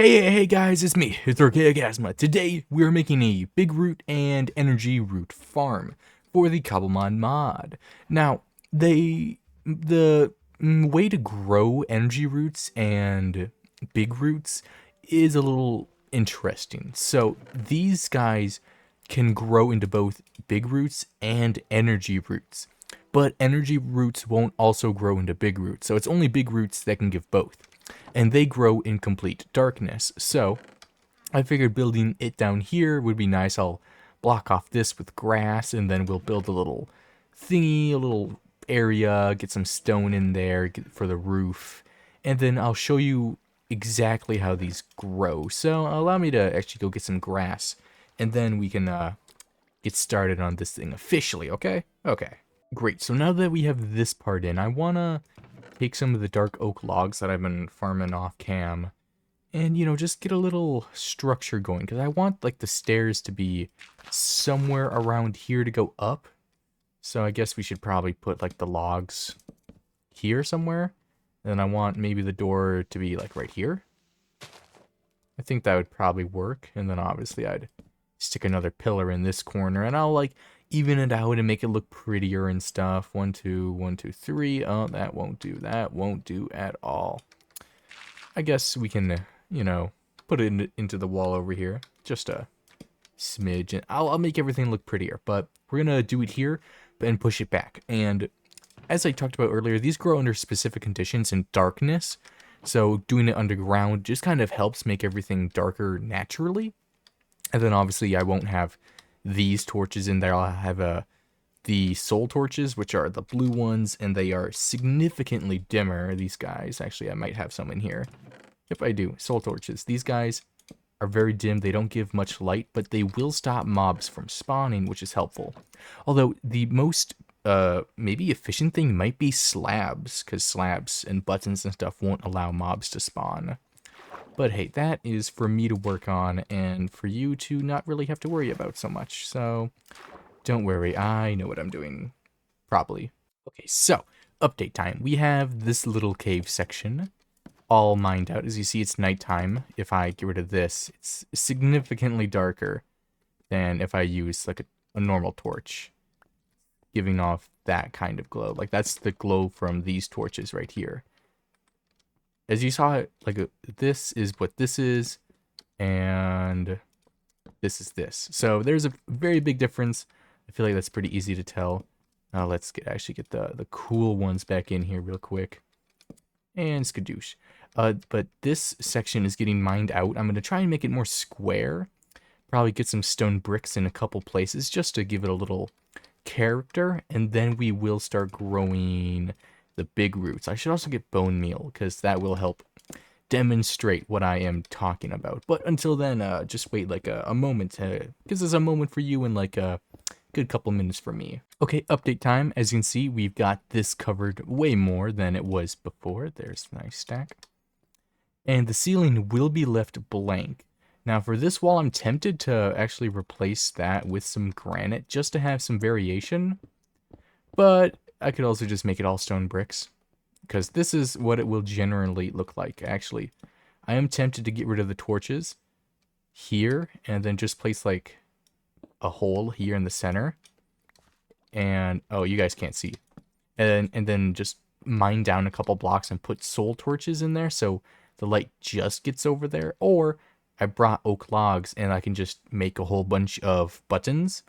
Hey guys, it's me, it's Archaea Chasma. Today, we're making a big root and energy root farm for the Cobblemon mod. Now, the way to grow energy roots and big roots is a little interesting. So, these guys can grow into both big roots and energy roots. But energy roots won't also grow into big roots, so it's only big roots that can give both. And they grow in complete darkness. So I figured building it down here would be nice. I'll block off this with grass, and then we'll build a little thingy, a little area, get some stone in there for the roof, and then I'll show you exactly how these grow. So allow me to actually go get some grass, and then we can get started on this thing officially, okay? Okay. Great, so now that we have this part in, I want to take some of the dark oak logs that I've been farming off cam and, just get a little structure going, because I want, like, the stairs to be somewhere around here to go up. So I guess we should probably put, like, the logs here somewhere. And then I want maybe the door to be, like, right here. I think that would probably work. And then obviously I'd stick another pillar in this corner, and I'll, like, even it out and make it look prettier and stuff. 1, 2, 1, 2, 3. Oh, that won't do. That won't do at all. I guess we can, put it into the wall over here. Just a smidge. And I'll make everything look prettier. But we're going to do it here and push it back. And as I talked about earlier, these grow under specific conditions in darkness. So doing it underground just kind of helps make everything darker naturally. And then obviously I won't have these torches in there. I'll have the soul torches, which are the blue ones, and they are significantly dimmer, these guys. Actually, I might have some in here. Yep, I do. Soul torches. These guys are very dim. They don't give much light, but they will stop mobs from spawning, which is helpful. Although the most maybe efficient thing might be slabs, because slabs and buttons and stuff won't allow mobs to spawn. But hey, that is for me to work on and for you to not really have to worry about so much. So don't worry, I know what I'm doing properly. Okay, so update time. We have this little cave section all mined out. As you see, it's nighttime. If I get rid of this, it's significantly darker than if I use like a normal torch, giving off that kind of glow. Like that's the glow from these torches right here. As you saw, this is what this is, and this is this. So there's a very big difference. I feel like that's pretty easy to tell. Let's actually get the cool ones back in here real quick. And skadoosh. But this section is getting mined out. I'm going to try and make it more square. Probably get some stone bricks in a couple places just to give it a little character. And then we will start growing the big roots. I should also get bone meal, because that will help demonstrate what I am talking about. But until then, just wait like a moment, because there's a moment for you and like a good couple minutes for me. Okay, update time. As you can see, we've got this covered way more than it was before. There's a nice stack. And the ceiling will be left blank. Now for this wall, I'm tempted to actually replace that with some granite just to have some variation. But I could also just make it all stone bricks, because this is what it will generally look like. Actually, I am tempted to get rid of the torches here and then just place like a hole here in the center. And oh, you guys can't see. And then just mine down a couple blocks and put soul torches in there so the light just gets over there. Or I brought oak logs and I can just make a whole bunch of buttons,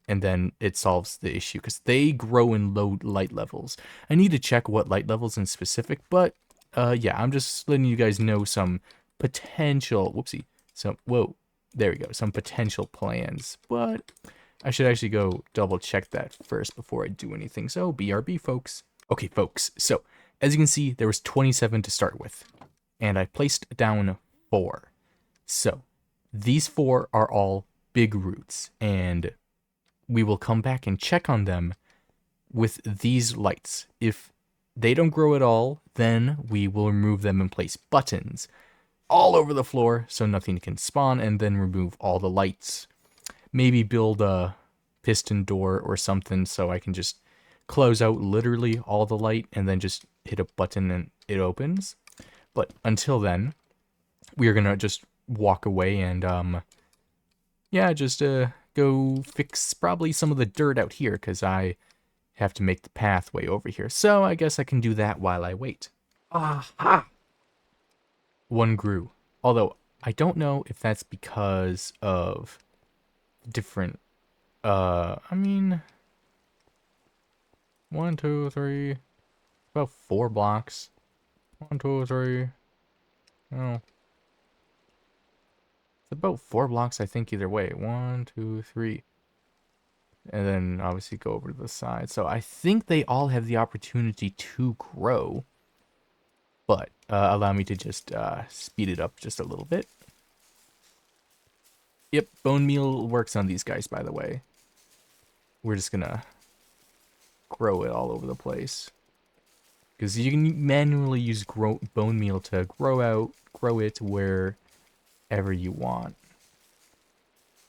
and then it solves the issue, because they grow in low light levels. I need to check what light levels in specific, but yeah, I'm just letting you guys know some potential, there we go, some potential plans, but I should actually go double check that first before I do anything. So BRB, folks. Okay, folks, so as you can see, there was 27 to start with, and I placed down 4. So these 4 are all big roots, and we will come back and check on them with these lights. If they don't grow at all, then we will remove them and place buttons all over the floor so nothing can spawn, and then remove all the lights. Maybe build a piston door or something so I can just close out literally all the light and then just hit a button and it opens. But until then, we are gonna just walk away and yeah, just go fix probably some of the dirt out here because I have to make the pathway over here. So I guess I can do that while I wait. Aha! One grew. Although I don't know if that's because of different I mean 1, 2, 3, about 4 blocks. 1, 2, 3. Oh. It's about 4 blocks, I think, either way. 1, 2, 3. And then obviously go over to the side. So I think they all have the opportunity to grow. But allow me to just speed it up just a little bit. Yep, bone meal works on these guys, by the way. We're just gonna grow it all over the place. Because you can manually use bone meal to grow it wherever you want.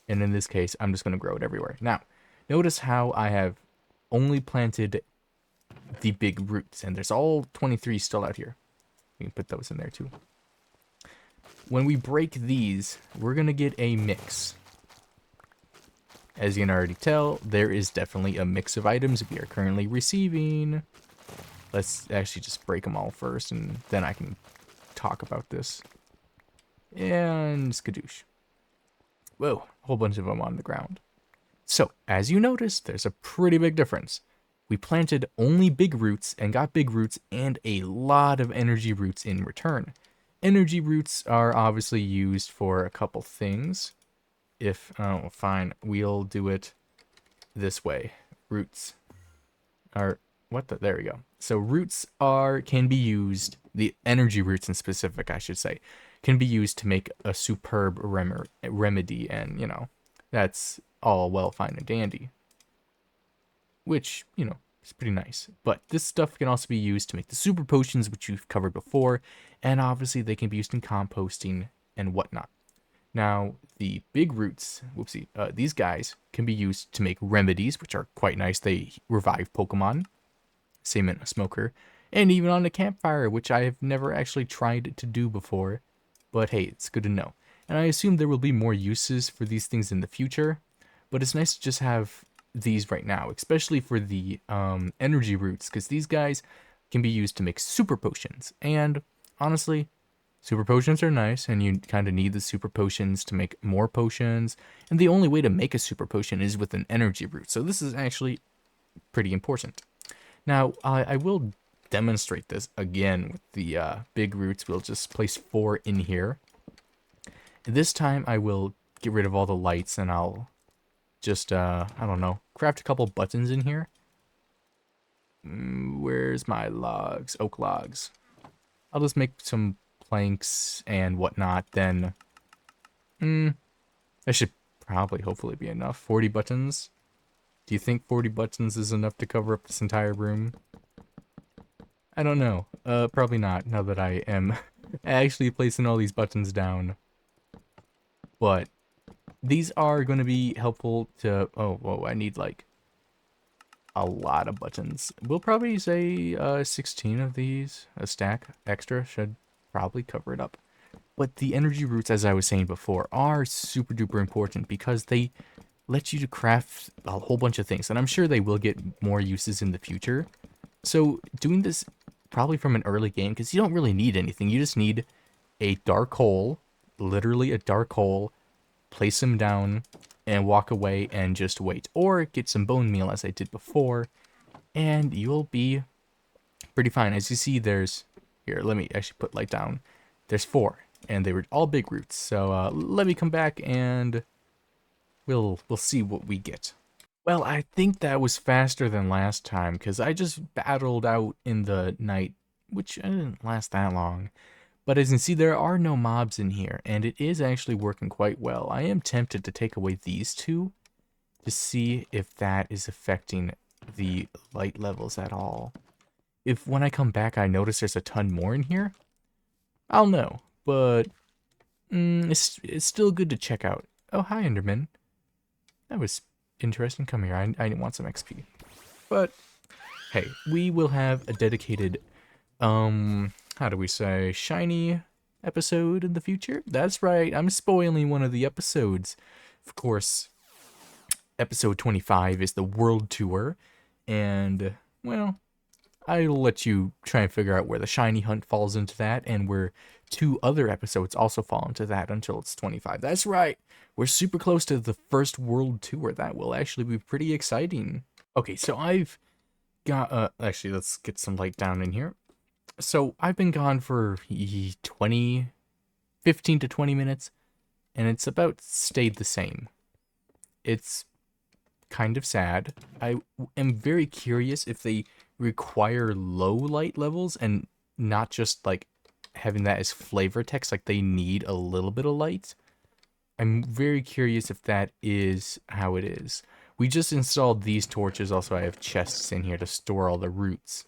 And in this case, I'm just going to grow it everywhere. Now, notice how I have only planted the big roots. And there's all 23 still out here. We can put those in there too. When we break these, we're going to get a mix. As you can already tell, there is definitely a mix of items we are currently receiving. Let's actually just break them all first, and then I can talk about this. And skadoosh. Whoa, a whole bunch of them on the ground. So, as you notice, there's a pretty big difference. We planted only big roots and got big roots and a lot of energy roots in return. Energy roots are obviously used for a couple things. Oh, fine, we'll do it this way. Roots are... There we go. So roots can be used, the energy roots in specific, I should say, can be used to make a superb remedy, and, you know, that's all well, fine, and dandy. Which, you know, is pretty nice. But this stuff can also be used to make the super potions, which you've covered before, and obviously they can be used in composting and whatnot. Now, the big roots, these guys can be used to make remedies, which are quite nice. They revive Pokemon. Same in a smoker, and even on a campfire, which I have never actually tried to do before, but hey, it's good to know. And I assume there will be more uses for these things in the future, but it's nice to just have these right now, especially for the energy roots, because these guys can be used to make super potions, and honestly, super potions are nice, and you kind of need the super potions to make more potions, and the only way to make a super potion is with an energy root, so this is actually pretty important. Now, I will demonstrate this again with the big roots. We'll just place 4 in here. This time, I will get rid of all the lights, and I'll just, I don't know, craft a couple buttons in here. Where's my logs? Oak logs. I'll just make some planks and whatnot, then... that should probably, hopefully, be enough. 40 buttons. Do you think 40 buttons is enough to cover up this entire room? I don't know. Probably not, now that I am actually placing all these buttons down. But these are going to be helpful to... Oh, whoa, I need, like, a lot of buttons. We'll probably say 16 of these. A stack extra should probably cover it up. But the energy roots, as I was saying before, are super duper important because they let you to craft a whole bunch of things, and I'm sure they will get more uses in the future. So doing this probably from an early game, because you don't really need anything. You just need a dark hole, literally a dark hole, place them down, and walk away and just wait. Or get some bone meal, as I did before, and you'll be pretty fine. As you see, there's... Here, let me actually put light down. There's 4, and they were all big roots. So let me come back and... We'll see what we get. Well, I think that was faster than last time, because I just battled out in the night, which didn't last that long. But as you can see, there are no mobs in here, and it is actually working quite well. I am tempted to take away these 2 to see if that is affecting the light levels at all. If when I come back I notice there's a ton more in here, I'll know. But it's still good to check out. Oh, hi, Enderman. That was interesting. Come here. I want some XP. But hey, we will have a dedicated, how do we say, shiny episode in the future. That's right, I'm spoiling one of the episodes. Of course, episode 25 is the world tour, and, well, I'll let you try and figure out where the shiny hunt falls into that, and where 2 other episodes also fall into that until it's 25. That's right, we're super close to the first world tour. That will actually be pretty exciting. Okay, so I've got, actually, let's get some light down in here. So I've been gone for 15 to 20 minutes, and it's about stayed the same. It's kind of sad. I am very curious if they require low light levels and not just like having that as flavor text, like they need a little bit of light. I'm very curious if that is how it is. We just installed these torches. Also, I have chests in here to store all the roots.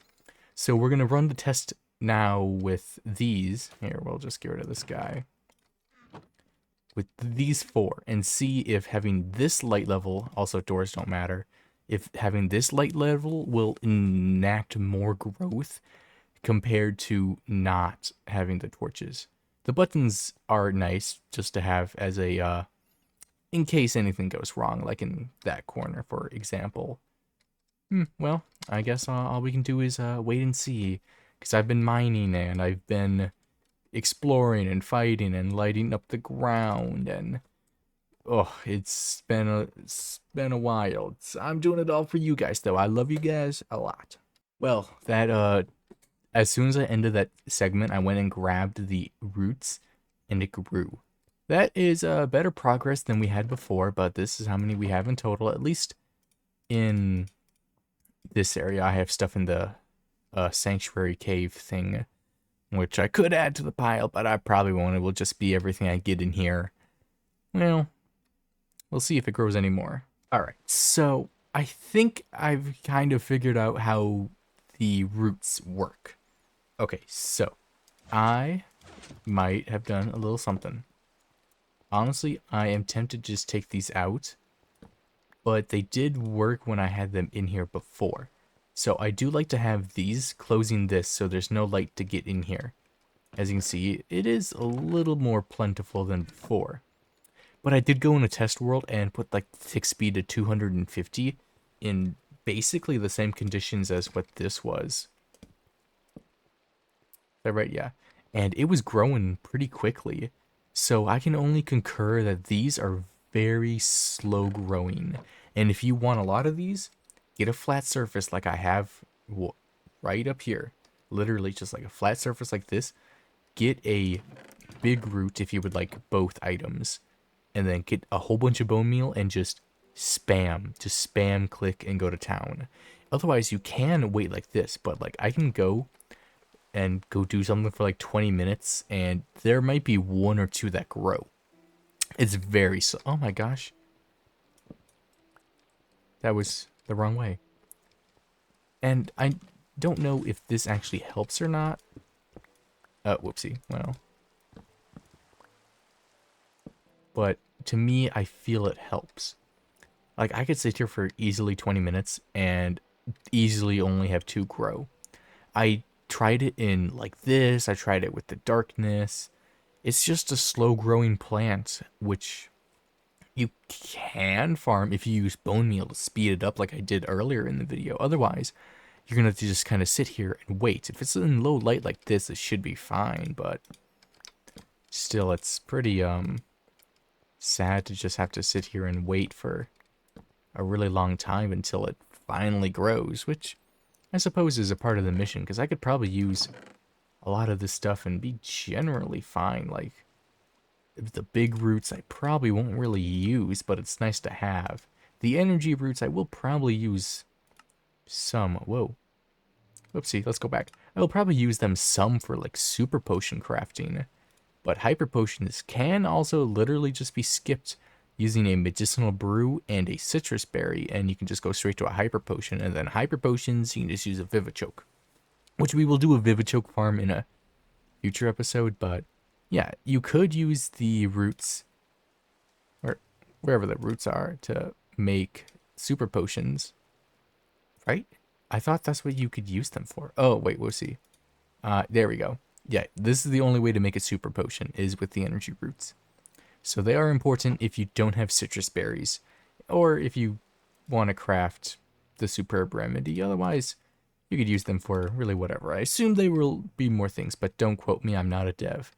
So we're going to run the test now with these. Here, we'll just get rid of this guy. With these 4 and see if having this light level, also doors don't matter, if having this light level will enact more growth compared to not having the torches. The buttons are nice just to have as a, in case anything goes wrong, like in that corner, for example. Well, I guess all we can do is wait and see, because I've been mining and I've been exploring and fighting and lighting up the ground, and it's been a while. I'm doing it all for you guys, though. I love you guys a lot. Well, that as soon as I ended that segment, I went and grabbed the roots, and it grew. That is better progress than we had before, but this is how many we have in total. At least in this area, I have stuff in the sanctuary cave thing, which I could add to the pile, but I probably won't. It will just be everything I get in here. Well, we'll see if it grows anymore. Alright, so I think I've kind of figured out how the roots work. Okay, so I might have done a little something. Honestly, I am tempted to just take these out, but they did work when I had them in here before. So I do like to have these closing this so there's no light to get in here. As you can see, it is a little more plentiful than before. But I did go in a test world and put like tick speed to 250 in basically the same conditions as what this was. Is that right? Yeah. And it was growing pretty quickly. So I can only concur that these are very slow growing. And if you want a lot of these, get a flat surface like I have right up here. Literally just like a flat surface like this. Get a big root if you would like both items. And then get a whole bunch of bone meal and just spam. Just spam, click, and go to town. Otherwise, you can wait like this. But like I can go and go do something for like 20 minutes. And there might be 1 or 2 that grow. It's very slow. Oh my gosh. That was the wrong way. And I don't know if this actually helps or not. Whoopsie. Well. But to me, I feel it helps. Like, I could sit here for easily 20 minutes and easily only have 2 grow. I tried it in like this. I tried it with the darkness. It's just a slow growing plant, which you can farm if you use bone meal to speed it up like I did earlier in the video. Otherwise, you're going to have to just kind of sit here and wait. If it's in low light like this, it should be fine, but still, it's pretty sad to just have to sit here and wait for a really long time until it finally grows, which I suppose is a part of the mission, because I could probably use a lot of this stuff and be generally fine. Like, the big roots I probably won't really use, but it's nice to have. The energy roots I will probably use some. Whoa. Oopsie, let's go back. I will probably use them some for like super potion crafting. But hyper potions can also literally just be skipped using a medicinal brew and a citrus berry, and you can just go straight to a hyper potion. And then hyper potions, you can just use a Vivichoke, which we will do a Vivichoke farm in a future episode. But yeah, you could use the roots, or wherever the roots are, to make super potions, right? I thought that's what you could use them for. Oh, wait, we'll see. There we go. Yeah, this is the only way to make a super potion is with the energy roots. So they are important if you don't have citrus berries, or if you want to craft the superb remedy. Otherwise, you could use them for really whatever. I assume they will be more things, but don't quote me, I'm not a dev.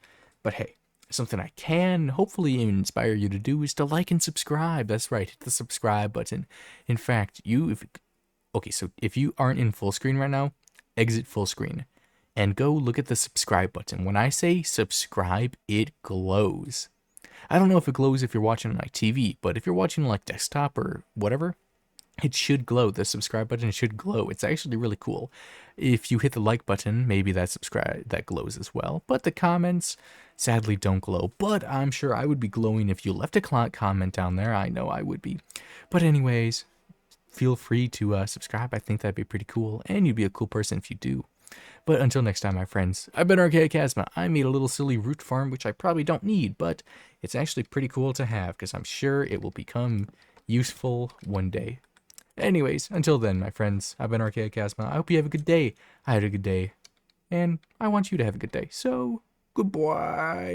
But hey, something I can hopefully inspire you to do is to like and subscribe. That's right, hit the subscribe button. In fact, okay, so if you aren't in full screen right now, exit full screen and go look at the subscribe button. When I say subscribe, it glows. I don't know if it glows if you're watching on like TV, but if you're watching like desktop or whatever, it should glow. The subscribe button should glow. It's actually really cool. If you hit the like button, maybe that glows as well. But the comments sadly don't glow. But I'm sure I would be glowing if you left a comment down there. I know I would be. But anyways, feel free to subscribe. I think that'd be pretty cool, and you'd be a cool person if you do. But until next time, my friends, I've been Archaea Chasma. I made a little silly root farm, which I probably don't need, but it's actually pretty cool to have, because I'm sure it will become useful one day. Anyways, until then, my friends, I've been Archaea Chasma. I hope you have a good day. I had a good day, and I want you to have a good day. So, goodbye.